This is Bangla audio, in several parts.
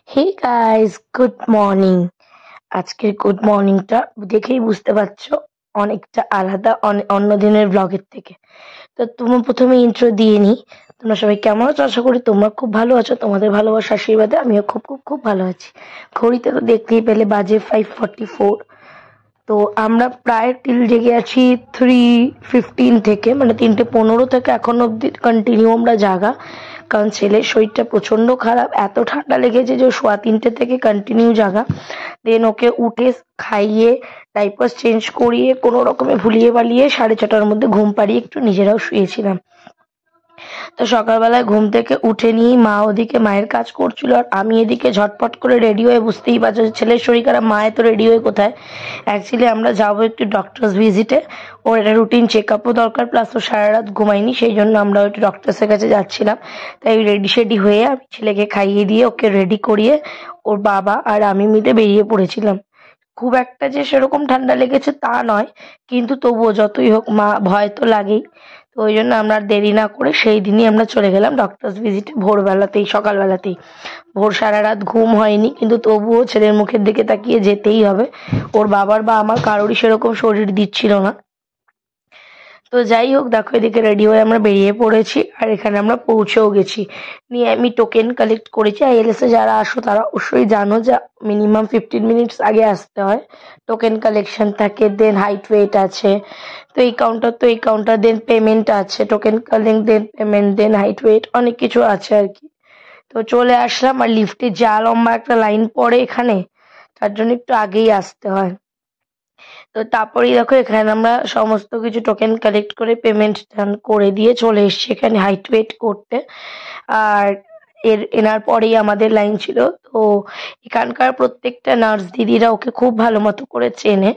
হে গাইস, গুড মর্নিং। আজকের গুড মর্নিংটা দেখেই বুঝতে পারছো অনেকটা আলাদা অন্য দিনের ব্লগের থেকে। তো তুমি প্রথমে ইন্ট্রো দিয়ে নি। তোমরা সবাই কেমন আছো? আশা করি তোমরা খুব ভালো আছো। তোমাদের ভালোবাসার আশীর্বাদে আমিও খুব খুব খুব ভালো আছি। ঘড়িতে তো দেখতেই পেলে বাজে 5:44। তো আমরা প্রায় টিল জেগে আছি 3:15 থেকে, মানে 3:15 থেকে এখন অব্দি কন্টিনিউ আমরা জাগা। কারণ ছেলের শরীরটা প্রচন্ড খারাপ, এত ঠান্ডা লেগেছে যে ও 3:15 থেকে কন্টিনিউ জাগা। দেন ওকে উঠে খাইয়ে ডাইপার চেঞ্জ করিয়ে কোনো রকমে ভুলিয়ে বালিয়ে 6:30টার মধ্যে ঘুম পাড়িয়ে একটু নিজেরাও শুয়েছিলাম। তো সকালবেলায় ঘুম থেকে উঠে নিয়েই মা ওদিকে মায়ের কাজ করছিল, আর আমি এদিকে ঝটপট করে রেডি হয়ে, বুঝতেই পারছো ছেলের শরীর খারাপ, মায়ের তো রেডি হয়ে কোথায়। অ্যাকচুয়ালি আমরা যাবো একটু ডক্টরস ভিজিটে। ওর একটা রুটিন চেক আপও দরকার, প্লাস ও সারা রাত ঘুমায়নি, সেই জন্য আমরা একটু ডক্টরসের কাছে যাচ্ছিলাম। তাই রেডি শেডি হয়ে আমি ছেলেকে খাইয়ে দিয়ে ওকে রেডি করিয়ে ওর বাবা আর আমি মিলে বেরিয়ে পড়েছিলাম। খুব একটা যে সেরকম ঠান্ডা লেগেছে তা নয়, কিন্তু তবুও যতই হোক মা ভয় তো লাগেই। তো ওই জন্য আমরা আর দেরি না করে সেই দিনই আমরা চলে গেলাম ডক্টরস ভিজিটে, ভোরবেলাতেই, সকালবেলাতেই। ভোর সারা রাত ঘুম হয়নি, কিন্তু তবুও ছেলের মুখের দিকে তাকিয়ে যেতেই হবে। ওর বাবার বা আমার কারোরই সেরকম শরীর দিচ্ছিল না। তো যাই হোক, দেখো এদিকে রেডি হয়ে আমরা বেরিয়ে পড়েছি, আর এখানে আমরা পৌঁছেও গেছি। নিয়ে আমি টোকেন কালেক্ট করেছি। আইএলএস এ যারা আসো তারা অবশ্যই জানো যে মিনিমাম 15 মিনিটস আগে আসতে হয়। টোকেন কালেকশন থাকে, দেন হাইট ওয়েট আছে। তো এই কাউন্টার, দেন পেমেন্ট আছে, টোকেন কালেক্ট, দেন পেমেন্ট, দেন হাইট ওয়েট, অনেক কিছু আছে আর কি। তো চলে আসলাম, আর লিফটে যা লম্বা একটা লাইন পড়ে এখানে, তার জন্য একটু আগেই আসতে হয়। তো তারপরেই দেখো এখানে আমরা সমস্ত কিছু টোকেন কালেক্ট করে পেমেন্ট ডান করে দিয়ে চলে এসেছি এখানে হাইট ওয়েট করতে। আর এনার পরেই আমাদের লাইন ছিল। তো এখানকার প্রত্যেকটা নার্স দিদিরা ওকে খুব ভালো মতো করে চেনে,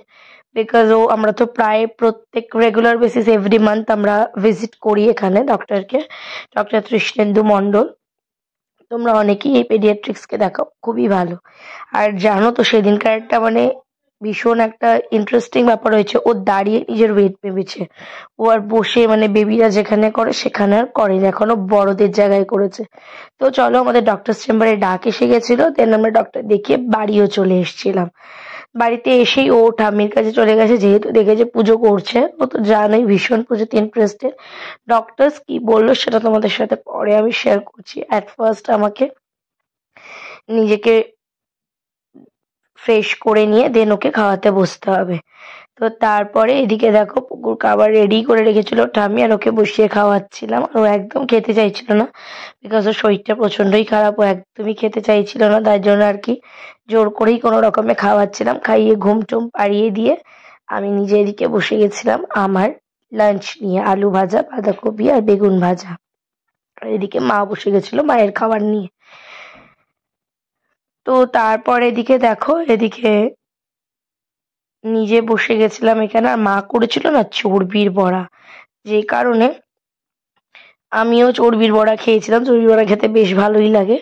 বিকজ আমরা তো প্রায় প্রত্যেক রেগুলার বেসিস এভরি মান্থ আমরা ভিজিট করি এখানে ডক্টরকে, ডক্টর তৃষ্ণেন্দু মণ্ডল। তোমরা অনেকেই এই পেডিয়াট্রিক্সকে দেখাও, খুবই ভালো। আর জানো তো সেদিনকার একটা মানে ভীষণ একটা ইন্টারেস্টিং ব্যাপার হয়েছে, ও দাঁড়িয়ে নিজের ওয়েট মেপেছে। ও আর বসে মানে বেবিরা যেখানে করে সেখানে আর করেনি, এখনো বড়দের জায়গায় করেছে। তো চলো, আমাদের ডক্টর চেম্বারে ডাক এসে গেছিল, দেন আমরা ডক্টর দেখিয়ে বাড়িও চলে এসেছিলাম। বাড়িতে এসেই ও ঠাম্মির কাছে চলে গেছে, যেহেতু দেখেছে পুজো করছে, ও তো জানোই ভীষণ পুজোতে ইন্টারেস্টেড। ডক্টরস কি বললো সেটা তোমাদের সাথে পরে আমি শেয়ার করছি। অ্যাট ফার্স্ট আমাকে নিজেকে ফ্রেশ করে নিয়ে দেন ওকে খাওয়াতে বসতে হবে। তো তারপরে এদিকে দেখো পুকুর খাবার রেডি করে রেখেছিল ঠাম্মি, আর ওকে বসিয়ে খাওয়াচ্ছিলাম। আর ও একদম খেতে চাইছিল না, বিকজ ওর শরীরটা প্রচন্ডই খারাপ, ও একদমই খেতে চাইছিল না। তার জন্য আর কি জোর করেই কোনো রকমে খাওয়াচ্ছিলাম। খাইয়ে ঘুম টুম পাড়িয়ে দিয়ে আমি নিজে এদিকে বসে গেছিলাম আমার লাঞ্চ নিয়ে, আলু ভাজা, বাঁধাকপি আর বেগুন ভাজা। আর এদিকে মা বসে গেছিল মায়ের খাবার নিয়ে। তো তারপর এদিকে দেখো, এদিকে নিজে বসে গেছিলাম এখানে, আর মা করেছিল না চর্বির বড়া, যে কারণে আমিও চর্বির বড়া খেয়েছিলাম। চর্বির বড়া খেতে বেশ ভালোই লাগে।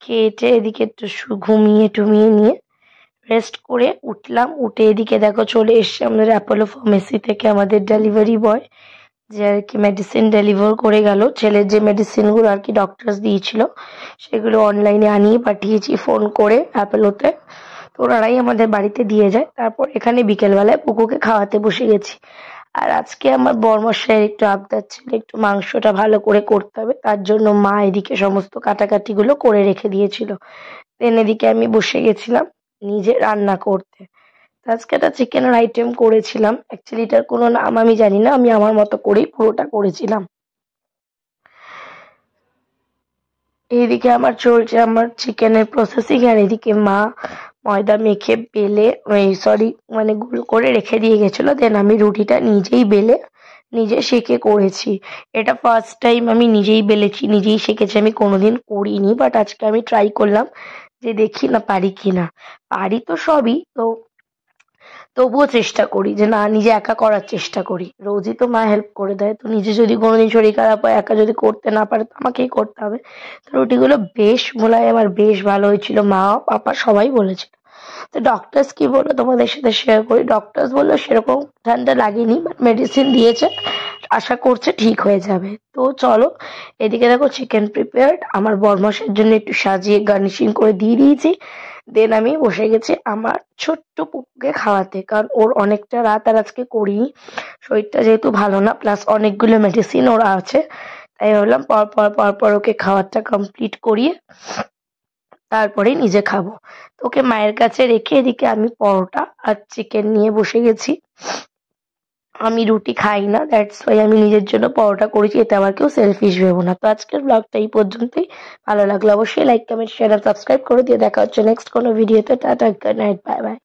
খেয়েটে এদিকে একটু ঘুমিয়ে টুমিয়ে নিয়ে রেস্ট করে উঠলাম। উঠে এদিকে দেখো চলে এসছে আমাদের অ্যাপোলো ফার্মেসি থেকে আমাদের ডেলিভারি বয়, যে আর কি মেডিসিন ডেলিভার করে গেল। ছেলের যে মেডিসিনগুলো আর কি ডক্টরস দিয়েছিল সেগুলো অনলাইনে আনিয়ে পাঠিয়েছি ফোন করে অ্যাপোলোতে। তো ওনারাই আমাদের বাড়িতে দিয়ে যায়। তারপর এখানে বিকেলবেলায় পুকুকে খাওয়াতে বসে গেছি। আর আজকে আমার বরমশাইয়ের একটু আবদার ছিল, একটু মাংসটা ভালো করে করতে হবে, তার জন্য মা এদিকে সমস্ত কাটাকাটিগুলো করে রেখে দিয়েছিল। দেন এদিকে আমি বসে গেছিলাম নিজে রান্না করতে। তো আজকে একটা চিকেনের আইটেম করেছিলাম, অ্যাকচুয়ালি এটার কোনো নাম আমি জানি না, আমি আমার মতো করেই পুরোটা করেছিলাম। এইদিকে আমার চলছে আমার চিকেনের প্রসেসিং, আর এদিকে মা ময়দা মেখে বেলে, সরি মানে গোল করে রেখে দিয়ে গেছিল। দেন আমি রুটিটা নিজেই বেলে নিজে সেঁকে করেছি। এটা ফার্স্ট টাইম আমি নিজেই বেলেছি, নিজেই সেঁকেছি, আমি কোনোদিন করিনি, বাট আজকে আমি ট্রাই করলাম যে দেখি না পারি কিনা। পারি তো সবই, তো তবুও চেষ্টা করি যে না, নিজে একা করার চেষ্টা করি। রোজই তো মা হেল্প করে দেয়, তো নিজে যদি কোনোদিন শরীর খারাপ হয়, একা যদি করতে না পারে, তো আমাকেই করতে হবে। তো রুটিগুলো বেশ মোলায়েম আর বেশ ভালো হয়েছিল, মা পাপা সবাই বলেছিল। তো ডক্টরস কি বললো তোমাদের সাথে শেয়ার করি। ডক্টরস বললো সেরকম ঠান্ডা লাগেনি, বাট মেডিসিন দিয়েছে, আশা করছে ঠিক হয়ে যাবে। তো চলো, এদিকে দেখো চিকেন প্রিপেয়ার্ড, আমার বরমশের জন্য একটু সাজিয়ে গার্নিশিং করে দিয়ে দিয়েছি। দেন আমি বসে গেছি আমার ছোট্ট পুকুকে খাওয়াতে, কারণ ওর অনেকটা রাত আর আজকে করিনি, শরীরটা যেহেতু ভালো না, প্লাস অনেকগুলো মেডিসিন ওরা আছে, তাই ভাবলাম পর ওকে খাওয়ারটা কমপ্লিট করিয়ে তারপরে নিজে খাবো। তো ওকে মায়ের কাছে রেখে এদিকে আমি পরোটা আর চিকেন নিয়ে বসে গেছি। আমি রুটি খাই না, দ্যাটস ওয়াই আমি নিজের জন্য পরোটা করেছি, এতে আবার কেউ সেলফিশ ভেবো না। তো আজকের ব্লগটা এই পর্যন্তই। ভালো লাগলে অবশ্যই লাইক, কমেন্ট, শেয়ার আর সাবস্ক্রাইব করে দিয়ে দেখা হচ্ছে নেক্সট কোনো ভিডিওতে। Tata, good night, bye bye.